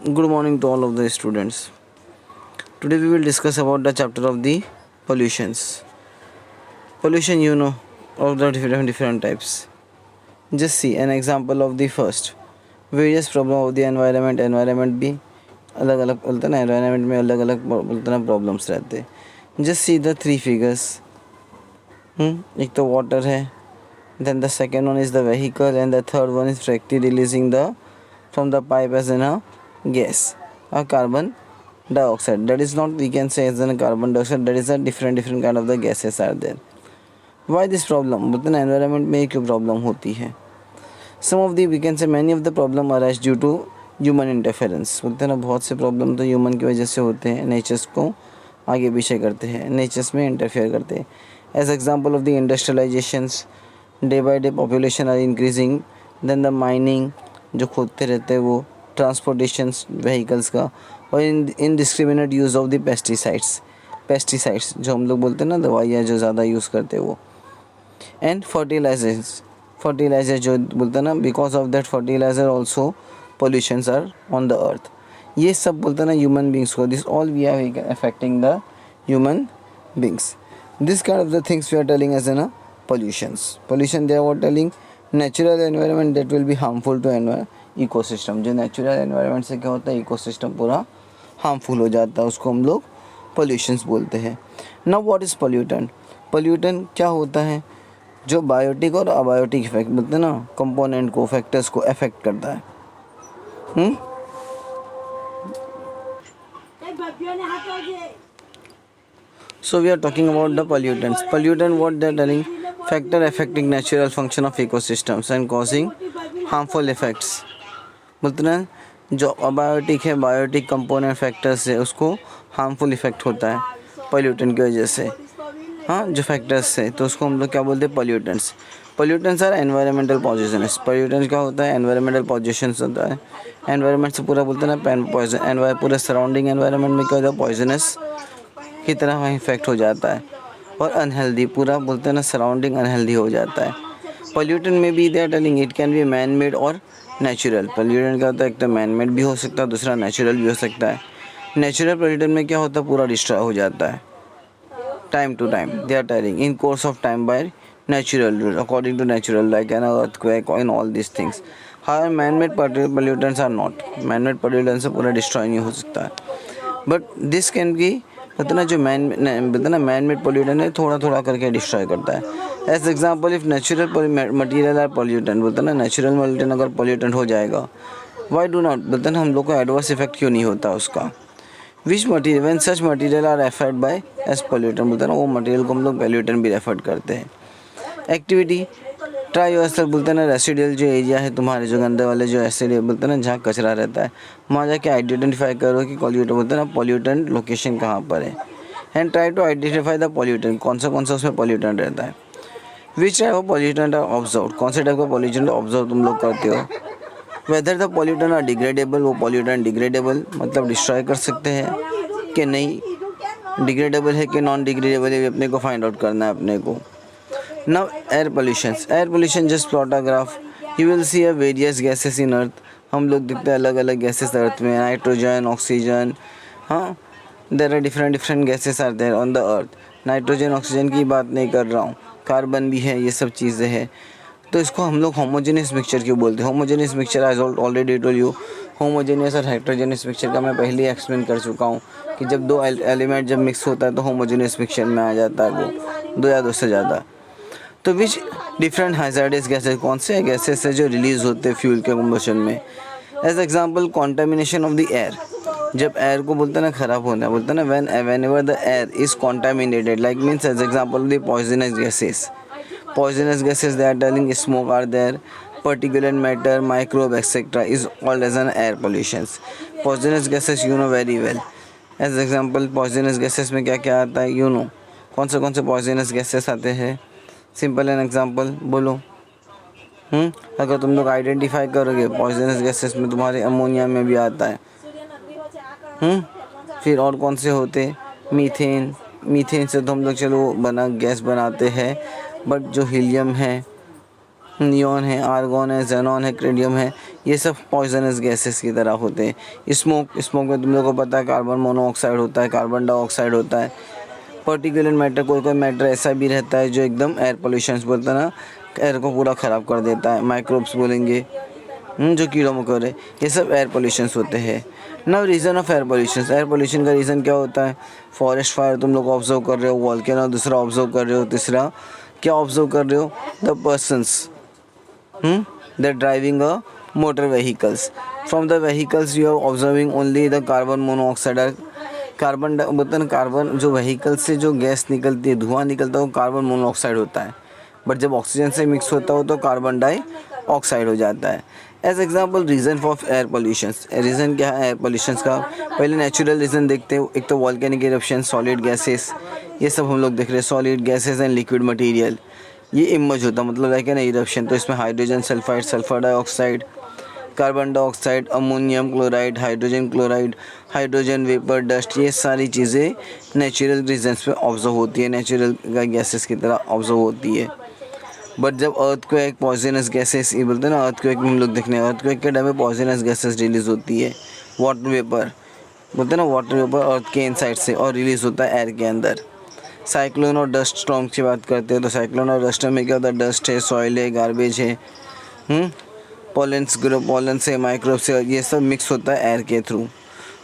Good morning to all of the students. Today we will discuss about the chapter of the pollutions. Pollution, of the different types. Just see an example of the first. Various problem of the environment. Environment भी अलग अलग बोलते ना, environment में अलग अलग बोलते ना problems रहते हैं. Just see the three figures. एक तो water है, then the second one is the vehicle, and the third one is factory releasing from the pipe as in a gas, a carbon dioxide. That is not, we can say, as a carbon dioxide. That is a different kind of the gases are there. Why this problem? बोलते ना environment में क्यों problem होती है? Some of the, we can say, many of the problem arise due to human interference. बोलते ना बहुत से problem तो human की वजह से होते हैं. Natures को आगे पीछे करते हैं, natures में interfere करते हैं. As example of the industrializations, day by day population are increasing. Then the mining जो खोदते रहते हैं वो, ट्रांसपोर्टेशंस व्हीकल्स का, और indiscriminate use of the pesticides जो हम लोग बोलते हैं ना, दवाइयाँ जो ज़्यादा यूज़ करते हैं वो, एंड फर्टिलाइजर जो बोलते हैं ना, because of that fertilizer also pollutions are on the earth. ये सब बोलते हैं ना ह्यूमन बींग्स को. This all we are affecting the human beings. This kind of the things we are telling as an pollution they are telling natural environment that will be harmful to ecosystem. जो natural environment से क्या होता है, ecosystem पूरा harmful हो जाता है, उसको हम लोग पोल्यूशंस बोलते हैं. Now what is pollutant? Pollutant क्या होता है? जो बायोटिक और अबायोटिक इफेक्ट बोलते हैं ना, कंपोनेंट को, फैक्टर्स को अफेक्ट करता है. So we are talking about the pollutants. Pollutant, what they are telling, factor affecting natural function of ecosystems and causing harmful effects. बोलते ना जो अबायोटिक है, बायोटिक कंपोनेंट फैक्टर्स है, उसको हार्मफुल इफेक्ट होता है पोल्यूटेंट की वजह से. हाँ, जो फैक्टर्स है तो उसको हम लोग क्या बोलते हैं, pollutants. Pollutants are environmental pollutions. Pollutants क्या होता है, एनवायरमेंटल पॉल्यूशंस होता है. एनवायरमेंट से पूरा बोलते हैं ना पॉइजन, पूरे सराउंडिंग एनवायरमेंट में क्या होता है, पॉइजनस की तरह इफेक्ट हो जाता है, और अनहेल्दी, पूरा बोलते हैं ना सराउंडिंग अनहेल्दी हो जाता है. पोल्यूटेंट में भी they are telling it can be man made और नेचुरल. पोल्यूटेंट क्या होता है, एक तो मैन मेड भी हो सकता है, दूसरा नेचुरल भी हो सकता है. नेचुरल पोल्यूटेंट में क्या होता है, पूरा डिस्ट्रॉय हो जाता है time to time. They are telling in course of time by natural, according to natural, like an earthquake in all this things. Higher man made pollutants are not. Man made pollutant से पूरा destroy नहीं हो सकता है. But this can be, बोलते ना जो man made pollutant है, थोड़ा थोड़ा करके डिस्ट्रॉय करता है. As example, if natural material are pollutant, बोलते ना नेचुरल पोल्यूटेंट अगर पोल्यूटेंट हो जाएगा, वाई डू नॉट, बोलते ना हम लोग को एडवर्स इफेक्ट क्यों नहीं होता उसका. Which material, when such material are referred by as pollutant, बोलते ना वो मटीरियल को हम लोग पोल्यूटेंट भी रेफर करते हैं. एक्टिविटी, ट्राई योरसेल्फ, बोलते हैं ना रेसिडुअल जो एरिया है तुम्हारे, जो गंदे वाले जो एसिड बोलते हैं ना, जहाँ कचरा रहता है, वहाँ जाके आइडेंटिफाई करो कि पोल्यूटेंट, बोलते हैं ना पोल्यूटेंट लोकेशन कहाँ पर है, and try to identify the pollutant, कौन सा उसमें पोल्यूटेंट रहता है. Which type of pollutant are observe, कौन से टाइप का पोल्यूटेंट ऑब्जर्व तुम लोग करते हो. Whether the pollutant are degradable, वो पोल्यूटेंट डिग्रेडेबल मतलब डिस्ट्रॉय कर सकते हैं कि नहीं, डिग्रेडेबल है कि नॉन डिग्रेडेबल है, अपने को फाइंड आउट करना है अपने को. Now air pollution, just plot a graph. You will see a various gases in earth. हम लोग देखते हैं अलग अलग गैसेस अर्थ में, नाइट्रोजन, ऑक्सीजन. हाँ, there are different gases are there on the earth. Nitrogen oxygen की बात नहीं कर रहा हूँ, कार्बन भी है, ये सब चीज़ें हैं. तो इसको हम लोग होमोजेनियस मिक्सचर क्यों बोलते हैं. Homogeneous mixture I already told you. Homogeneous और हेट्रोजेनियस मिक्सचर का मैं पहले ही एक्सप्लेन कर चुका हूँ कि जब दो एलिमेंट जब मिक्स होता है तो होमोजेनियस मिक्सचर में आ जाता है वो, दो या दो से ज़्यादा. तो विच डिफरेंट हैज़ार्डस गैसेस, कौन से गैसेस है जो रिलीज़ होते हैं फ्यूल के कम्बशन में. As example, contamination of the air, जब एयर को बोलते हैं ना ख़राब होना, बोलते हैं ना whenever the air is contaminated, like means as example the poisonous gases they are telling, smoke are there, particulate matter, microbe etc. is called as an air pollutions. Poisonous gases you know very well. As example, poisonous gases में क्या क्या आता है, कौन से poisonous gases आते हैं. Simple an example बोलो. अगर तुम लोग आइडेंटिफाई करोगे, पॉइजनस गैसेस में तुम्हारे अमोनिया में भी आता है. फिर और कौन से होते, मीथेन से तो हम लोग चलो गैस बनाते हैं, बट जो हीलियम है, नियॉन है, आर्गॉन है, जेनॉन है, क्रेडियम है, ये सब पॉइजनस गैसेस की तरह होते हैं। स्मोक में तुम लोगों को पता है कार्बन मोनोऑक्साइड होता है, कार्बन डाइऑक्साइड होता है। पर्टिकुलर मैटर, कोई मैटर ऐसा भी रहता है जो एकदम एयर पोल्यूशन बोलते हैं ना, एयर को पूरा ख़राब कर देता है। माइक्रोब्स बोलेंगे जो कीड़े मकोड़े, ये सब एयर पोल्यूशंस होते हैं। Now reason of air pollution, air pollution का रीज़न क्या होता है? फॉरेस्ट फायर तुम लोग ऑब्जर्व कर रहे हो, वॉल्केनो दूसरा ऑब्जर्व कर रहे हो, तीसरा क्या ऑब्जर्व कर रहे हो? The persons that driving a motor vehicles, from the vehicles you are observing only the carbon monoxide, carbon जो व्हीकल से जो गैस निकलती है, धुआं निकलता है, वो कार्बन मोनोऑक्साइड होता है। बट जब ऑक्सीजन से मिक्स होता हो तो कार्बन डाइऑक्साइड हो जाता है। As example reason of air pollution, reason क्या है एयर पोल्यूशन का? पहले नेचुरल रीज़न देखते हैं। एक तो वॉल्केनिक इरप्शन, सॉलिड गैसेस, ये सब हम लोग देख रहे हैं। Solid gases and liquid material, ये इमर्ज होता मतलब लाइक है ना इरप्शन, तो इसमें hydrogen sulphide, sulphur dioxide, carbon dioxide, ammonium chloride, hydrogen chloride, hydrogen vapour, dust, ये सारी चीज़ें नेचुरल रीजन्स पे ऑब्जर्व होती है, नेचुरल गैसेस की तरह ऑब्जर्व होती है। बट जब अर्थक्वेक, पॉइजनस गैसेस, ये बोलते हैं ना अर्थक्वेक में हम लोग देखने, अर्थक्वेक के टाइम में पॉइजनस गैसेस रिलीज़ होती है। वाटर वेपर बोलते हैं ना, वाटर वेपर अर्थ के इनसाइड से और रिलीज़ होता है एयर के अंदर। साइक्लोन और डस्ट स्टॉर्म की बात करते हैं तो साइक्लोन और डस्ट में क्या होता है? डस्ट है, सॉइल है, गार्बेज है, पॉलन से, माइक्रोब से, ये सब मिक्स होता है एयर के थ्रू।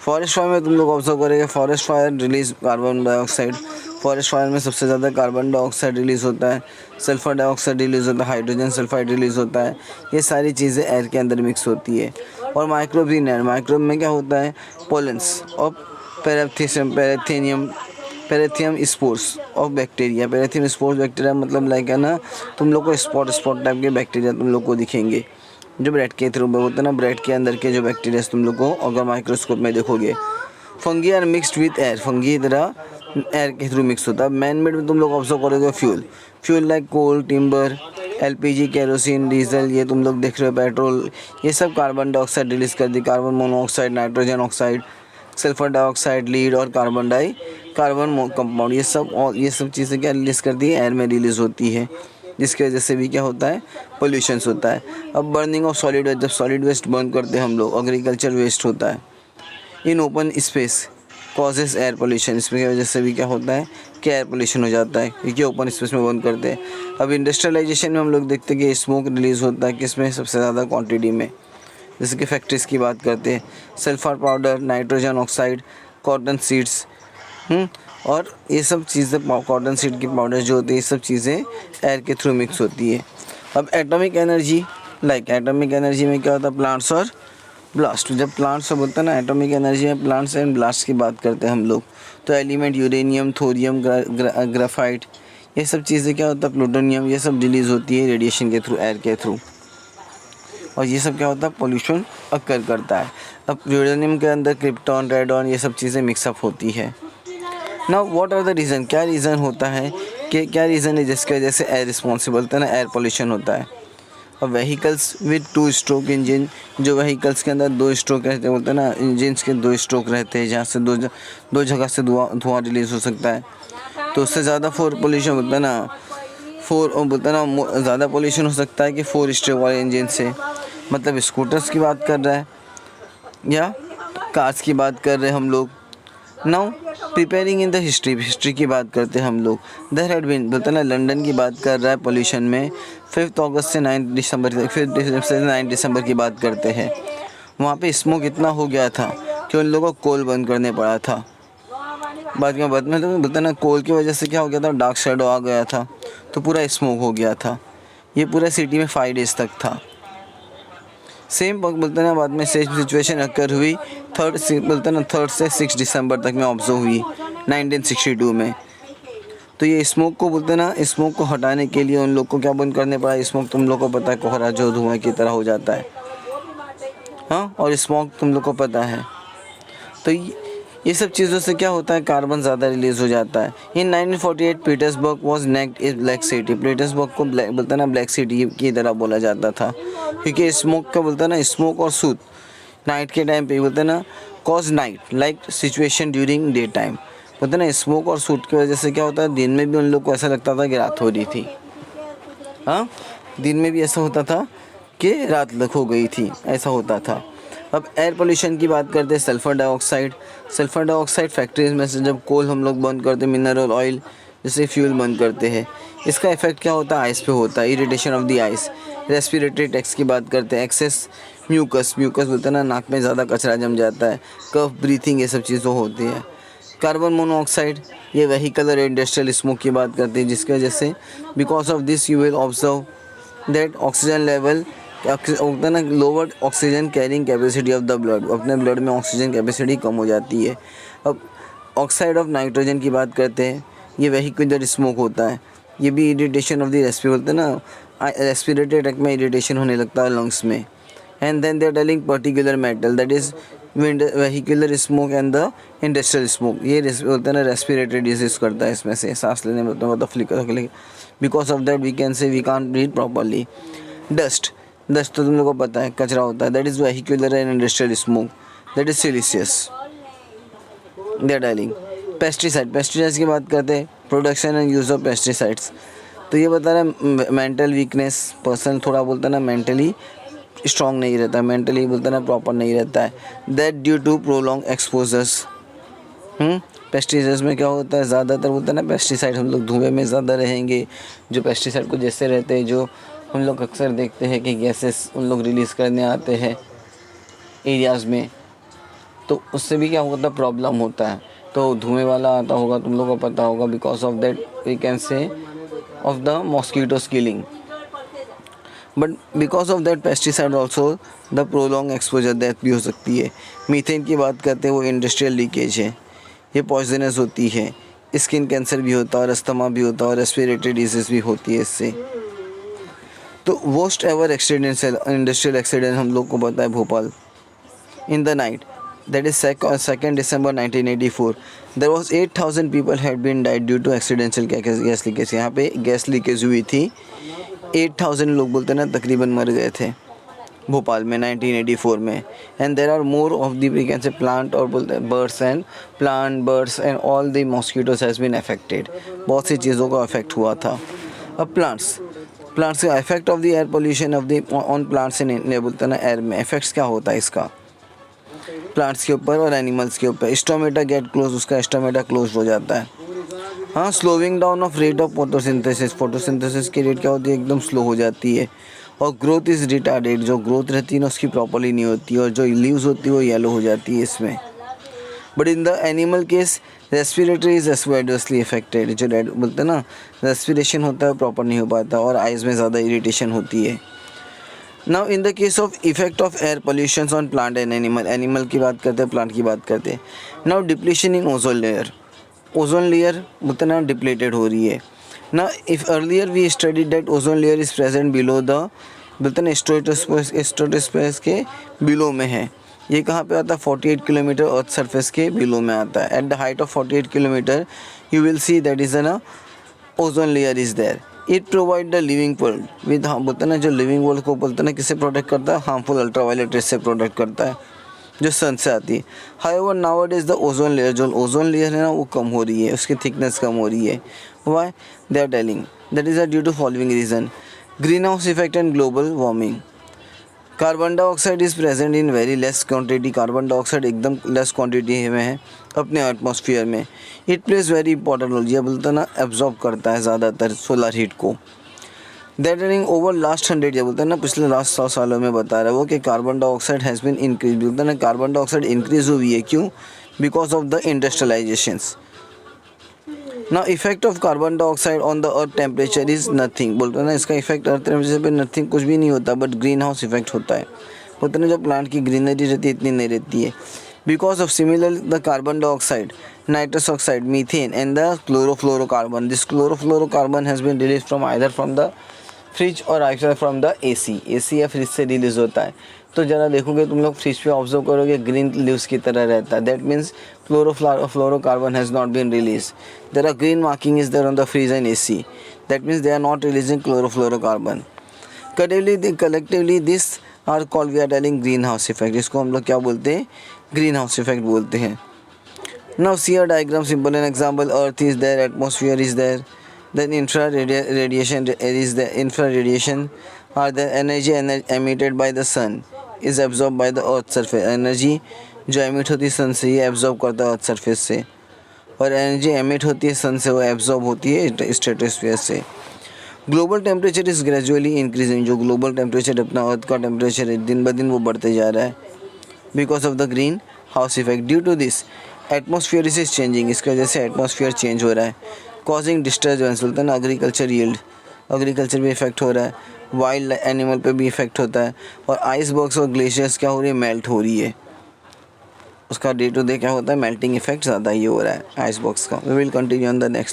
फॉरेस्ट फायर में तुम लोग ऑब्जर्व करेंगे, forest fire release carbon dioxide, forest fire में सबसे ज़्यादा कार्बन डाइऑक्साइड रिलीज़ होता है, सल्फर डाइऑक्साइड रिलीज़ होता है, हाइड्रोजन सल्फाइड रिलीज़ होता है। ये सारी चीज़ें एयर के अंदर मिक्स होती है। और माइक्रोब इन एयर, माइक्रोब में क्या होता है? पोलेंस और पैरेथियम स्पोर्स ऑफ बैक्टीरिया। पैरेथियम स्पोर्स बैक्टीरिया मतलब लाइक है ना, तुम लोग को स्पॉट टाइप के बैक्टीरिया तुम लोग को दिखेंगे जो ब्रेड के थ्रू होते हैं ना, ब्रेड के अंदर के जो बैक्टीरिया तुम लोग को अगर माइक्रोस्कोप में देखोगे। Fungi are mixed with air, fungi तरह एयर के थ्रू मिक्स होता है। मैन मेड में तुम लोग ऑब्जर्व करोगे fuel like coal, timber, LPG, kerosene, diesel, ये तुम लोग देख रहे हो, पेट्रोल, ये सब कार्बन डाइऑक्साइड रिलीज़ कर दी। Carbon monoxide, nitrogen oxide, sulphur dioxide, lead और कार्बन कंपाउंड, ये सब चीज़ें क्या रिलीज़ करती है? एयर में रिलीज़ होती है, जिसकी वजह से भी क्या होता है? पोल्यूशंस होता है। अब बर्निंग ऑफ सॉलिड वेस्ट, जब सॉलिड वेस्ट बर्न करते हैं हम लोग, एग्रीकल्चर वेस्ट होता है in open space, causes air pollution, इसमें की वजह से भी क्या होता है कि एयर पोल्यूशन हो जाता है क्योंकि ओपन स्पेस में बर्न करते हैं। अब इंडस्ट्रियलाइजेशन में हम लोग देखते हैं कि स्मोक रिलीज़ होता है किसमें? सबसे ज़्यादा क्वान्टिटी में, जैसे कि फैक्ट्रीज़ की बात करते हैं, sulphur powder, nitrogen oxide, cotton seeds, और ये सब चीज़ें, कॉटन सीड की पाउडर जो होती है, ये सब चीज़ें एयर के थ्रू मिक्स होती है। अब एटॉमिक एनर्जी, एटॉमिक एनर्जी में क्या होता है? प्लांट्स और ब्लास्ट। जब प्लांट्स बोलते हैं ना, एटॉमिक एनर्जी में प्लांट्स एंड ब्लास्ट की बात करते हैं हम लोग, तो एलिमेंट यूरेनियम, थोरियम, ग्राफाइट, ये सब चीज़ें क्या होता है? प्लूटोनियम, ये सब रिलीज़ होती है रेडिएशन के थ्रू, एयर के थ्रू, और ये सब क्या होता है? पोल्यूशन अक्कर करता है। अब यूरेनियम के अंदर क्रिप्टॉन, रेडॉन, ये सब चीज़ें मिक्सअप होती है। Now what are the reason, क्या रीज़न होता है कि क्या रीज़न है जिसकी वजह से एयर रिस्पॉन्सिबल होता है ना, एयर पोल्यूशन होता है? और व्हीकल्स विद 2 स्ट्रोक इंजन, जो व्हीकल्स के अंदर 2 स्ट्रोक रहते हैं, बोलते हैं ना इंजन्स के 2 स्ट्रोक रहते हैं, जहाँ से दो जगह से धुआं रिलीज़ हो सकता है, तो उससे ज़्यादा पोल्यूशन होता है ना, ज़्यादा पोल्यूशन हो सकता है कि 4 स्ट्रोक वाले इंजन से। मतलब स्कूटर्स की बात कर रहा है या कार्स की बात कर रहे हैं हम लोग। Now preparing in the history की बात करते हैं हम लोग। देयर हैड बीन, बोलते ना लंदन की बात कर रहा है पोल्यूशन में, 5 अगस्त से 9 दिसंबर तक, 5 से 9 दिसंबर की बात करते हैं। वहाँ पे स्मोक इतना हो गया था कि उन लोगों को कोल बंद करने पड़ा था। बाद में तो बोलते ना कोल की वजह से क्या हो गया था? डार्क शेडो आ गया था, तो पूरा स्मोक हो गया था। ये पूरा सिटी में 5 डेज़ तक था। सेम बोलते ना बाद में सेम सिचुएशन अक्कर हुई 3 से 6 दिसंबर तक में ऑब्जर्व हुई 1962 में। तो ये स्मोक को बोलते ना, स्मोक को हटाने के लिए उन लोग को क्या बंद करने पड़ा? स्मोक तुम लोग को पता है कोहरा जो धुआं की तरह हो जाता है, हाँ, और स्मोक तुम लोग को पता है। तो ये सब चीज़ों से क्या होता है? कार्बन ज़्यादा रिलीज़ हो जाता है। In 1948 Petersburg was named is black city. Petersburg को बोलते ना ब्लैक सिटी की तरह बोला जाता था, क्योंकि स्मोक का बोलता ना, स्मोक और सूत नाइट के टाइम पे बोलते ना, cause night like situation during day time. बोलते ना स्मोक और सूट की वजह से क्या होता है? दिन में भी उन लोग को ऐसा लगता था कि रात हो रही थी, हाँ, दिन में भी ऐसा होता था कि रात तक हो गई थी, ऐसा होता था। अब एयर पोल्यूशन की बात करते हैं, sulphur dioxide. Sulphur dioxide factories में से जब कोल हम लोग बर्न करते हैं, मिनरल ऑयल जैसे फ्यूल बर्न करते हैं, इसका इफेक्ट क्या होता है, आइस पे होता है, irritation of the ice. Respiratory tax की बात करते हैं, एक्सेस म्यूकस, म्यूकस बोलते हैं ना, नाक में ज़्यादा कचरा जम जाता है, कफ ब्रीथिंग, ये सब चीज़ें होती है। कार्बन मोनोऑक्साइड, ये व्हीकल और इंडस्ट्रियल स्मोक की बात करते हैं, जिसकी वजह से because of this you will observe that oxygen level होता है ना, lower oxygen carrying capacity of the blood, अपने ब्लड में ऑक्सीजन कैपेसिटी कम हो जाती है। अब ऑक्साइड ऑफ नाइट्रोजन की बात करते हैं, ये व्हीकुलर स्मोक होता है, ये भी इरिटेशन ऑफ द रेस्पिरेटरी होता है ना, रेस्पिरेटरी ट्रैक्ट में इरिटेशन होने लगता है लंग्स में। And then they are telling particular metal, that is vehicular smoke and the industrial smoke, ये होता है ना, रेस्पिरेटरी डिजीज करता है, इसमें से सांस लेने में मतलब flicker, because of that we can say we can't breathe properly. Dust, dust तो तुम लोगों को पता है कचरा होता है, that is vehicular and industrial smoke, that is siliceous. They are telling pesticide, pesticides की बात करते हैं, production and use of pesticides, तो ये बता रहा है मेंटल वीकनेस, पर्सन थोड़ा बोलता है ना मेंटली स्ट्रॉन्ग नहीं रहता है, मेंटली बोलता है ना प्रॉपर नहीं रहता है, that due to prolong exposures. Pesticides में क्या होता है, ज़्यादातर बोलता है ना पेस्टिसाइड, हम लोग धुएं में ज़्यादा रहेंगे, जो पेस्टिसाइड को जैसे रहते हैं, जो हम लोग अक्सर देखते हैं कि गैसेस उन लोग रिलीज़ करने आते हैं एरियाज़ में, तो उससे भी क्या होता है, प्रॉब्लम होता है। तो धुएं वाला आता होगा, तुम लोगों को पता होगा, because of that we can say of the mosquitoes killing, but because of that pesticide also the prolong exposure death भी हो सकती है। मीथेन की बात करते हैं, वो इंडस्ट्रियल लीकेज है, ये पॉइजनस होती है, स्किन कैंसर भी होता है, और अस्थमा भी होता है, और रेस्पिरेटरी डिजीज़ भी होती है इससे। तो worst ever accident, industrial accident हम लोग को पता है Bhopal, in the night, that is 2nd December 1984, there was 8,000 people had been died due to accidental gas leakage। यहाँ पे गैस लीकेज हुई थी, 8,000 लोग बोलते हैं ना तकरीबन मर गए थे भोपाल में 1984 में। And there are more of the we can say plant और बोलते हैं birds and all the mosquitoes has been affected, बहुत सी चीज़ों का अफेक्ट हुआ था। अब प्लांट्स का effect of the air pollution of the on plants in बोलते हैं ना एयर में इफेक्ट्स क्या होता है इसका, प्लांट्स के ऊपर और एनिमल्स के ऊपर। स्टोमेटा गेट क्लोज, उसका स्टोमेटा क्लोज हो जाता है। हाँ, slowing down of rate of photosynthesis की रेट क्या होती है, एकदम स्लो हो जाती है। और ग्रोथ इज़ रिटार्डेड, जो ग्रोथ रहती है ना उसकी प्रॉपरली नहीं होती, और जो लीव्स होती है वो येलो हो जाती है इसमें। But in the animal case respiratory is adversely affected, जो बोलते हैं ना रेस्पिरेशन होता है प्रॉपर नहीं हो पाता, और आइज़ में ज़्यादा इरिटेशन होती है। Now in the case of effect of air pollution on plant and animal की बात करते हैं, प्लांट की बात करते हैं। Now depletion in ozone layer, ozone layer बोलते ना डिप्लीटेड हो रही है ना। If earlier we study that ozone layer is present below the बोलते ना स्ट्रेटोस्फेयर के बिलो में है। ये कहाँ पे आता है, 48 किलोमीटर अर्थ सरफेस के बिलो में आता है। At the height of 48 kilometre you will see that is ना ozone layer is there. It provide the living world with, बोलते ना जो लिविंग वर्ल्ड को बोलते ना किससे प्रोटेक्ट करता है, हार्मफुल अल्ट्रावायलेट रेस से प्रोटेक्ट करता है जो सन से आती है। However nowadays the ozone layer, जो ओजोन लेयर है ना वो कम हो रही है, उसकी थिकनेस कम हो रही है। Why they are telling that is due to following reason, greenhouse effect and global warming. Carbon dioxide is present in very less quantity, carbon dioxide एकदम लेस क्वांटिटी में है अपने एटमॉस्फेयर में। It plays very important role, ये बोलते ना absorb करता है ज़्यादातर सोलर हीट को। That running over last 100 year, बोलते हैं ना पिछले लास्ट 100 सालों में बता रहा है वो कि carbon dioxide has been increase, बोलते हैं ना कार्बन डाइऑक्साइड इंक्रीज हुई है, क्यों, बिकॉज ऑफ द इंडस्ट्रियलाइजेशंस। ना effect of carbon dioxide on the earth temperature is nothing, बोलते हैं ना इसका इफेक्ट अर्थ टेम्परेचर पे नथिंग, कुछ भी नहीं होता, बट ग्रीन हाउस इफेक्ट होता है। बोलते हैं ना जो प्लांट की ग्रीनरी रहती है इतनी नहीं रहती है। Because of similar the carbon dioxide, nitrous oxide, methane and the chlorofluorocarbon, this chlorofluorocarbon has been release from either from the fridge और आइदर फ्रॉम द एसी या फ्रिज से रिलीज होता है। तो ज़रा देखोगे तुम लोग फ्रिज पे ऑब्जर्व करोगे ग्रीन लीव्स की तरह रहता है, that means chlorofluorocarbon has not been release. There are green marking is there on the fridge and AC, that means they are not releasing chlorofluorocarbon. Collectively this are called, we are telling greenhouse effect, इसको हम लोग क्या बोलते हैं, green house effect बोलते हैं। Now see a diagram, simple an example, earth is there, atmosphere is there, Then radiation is the infraradiation are the energy emitted by the sun is absorbed by the earth surface. Energy जो emit होती है sun से ये absorb करता है earth surface से, और energy emit होती है sun से वो absorb होती है stratosphere से. Global temperature is gradually increasing. जो ग्लोबल टेम्परेचर अपना अर्थ का टेम्परेचर है दिन ब दिन वो बढ़ते जा रहा है because of the greenhouse effect. Due to this atmosphere is changing. इसकी वजह से एटमॉस्फेयर चेंज हो रहा है. कॉजिंग डिस्टर्बेंस बोलते हैं ना, एग्रीकल्चर यील्ड, एग्रीकल्चर भी इफेक्ट हो रहा है, वाइल्ड एनिमल पे भी इफेक्ट होता है, और आइसबर्ग्स और ग्लेशियर्स क्या हो रही है, मेल्ट हो रही है. उसका डे टू डे क्या होता है, मेल्टिंग इफेक्ट ज़्यादा ही हो रहा है आइसबर्ग्स का. We will continue on the next.